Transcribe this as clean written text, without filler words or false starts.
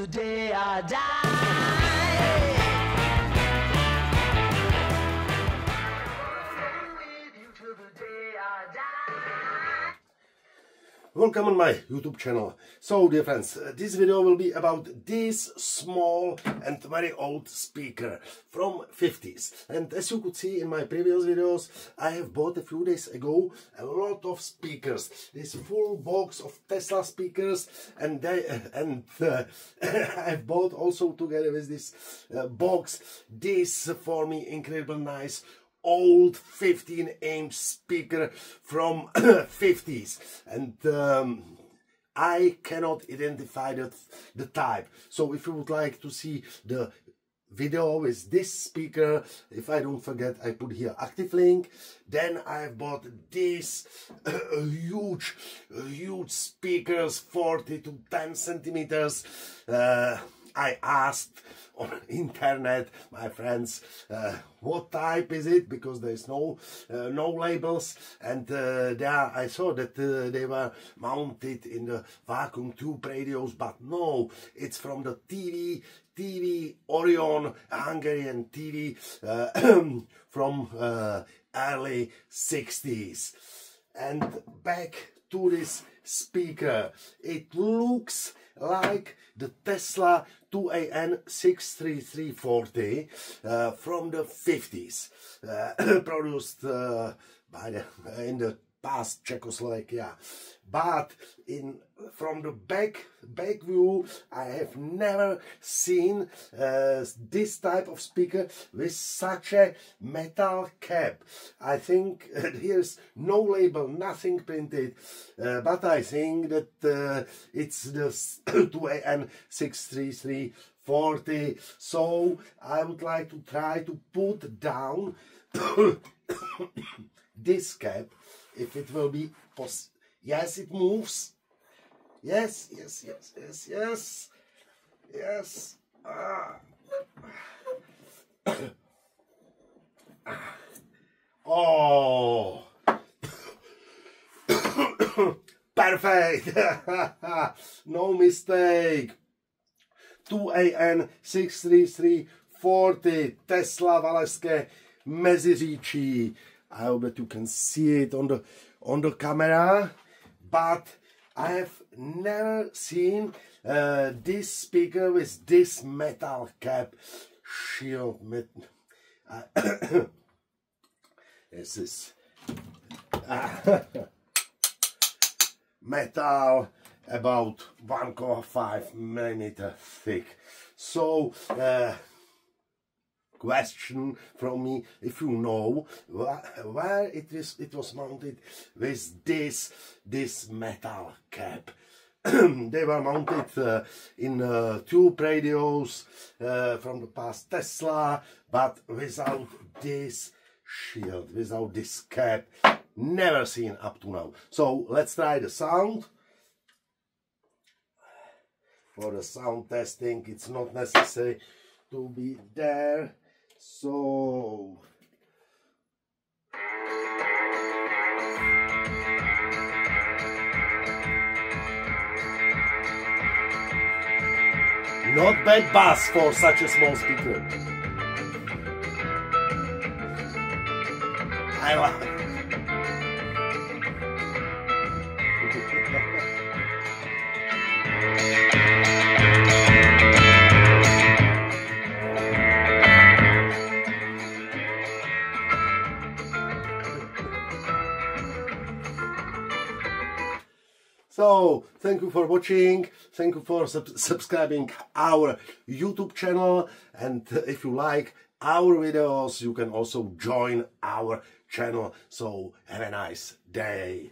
the day I die. With you till the day I die. Welcome on my YouTube channel. So dear friends, this video will be about this small and very old speaker from 50s. And as you could see in my previous videos, I have bought a few days ago a lot of speakers. This full box of Tesla speakers, and I've bought also together with this box this for me incredible nice old 15-inch speaker from 50s, and I cannot identify the type. So if you would like to see the video with this speaker, if I don't forget, I put here active link. Then I've bought this huge speakers, 40 to 10 centimeters. I asked on internet my friends what type is it, because there is no labels, and there I saw that they were mounted in the vacuum tube radios, but no, it's from the TV Orion, Hungarian TV from early 60s. And back to this speaker, it looks like the Tesla 2AN63340 from the 50s, produced in the past Czechoslovakia. But from the back view, I have never seen this type of speaker with such a metal cap. I think here's no label, nothing printed, but I think that it's the 2AN63340. So I would like to try to put down this cap, if it will be possible. Yes, it moves. Yes. Oh, perfect. No mistake. 2AN63340 Tesla Valašské Meziříčí. I hope that you can see it on the camera, but I have never seen this speaker with this metal cap shield. This is metal about 1.5 millimeter thick. So question from me, if you know where it was mounted with this metal cap. They were mounted in tube radios from the past Tesla, but without this shield, without this cap. Never seen up to now. So let's try the sound. For the sound testing, it's not necessary to be there. So not bad bass for such a small speaker. I like it. So, thank you for watching, thank you for subscribing our YouTube channel, and if you like our videos, you can also join our channel. So, have a nice day.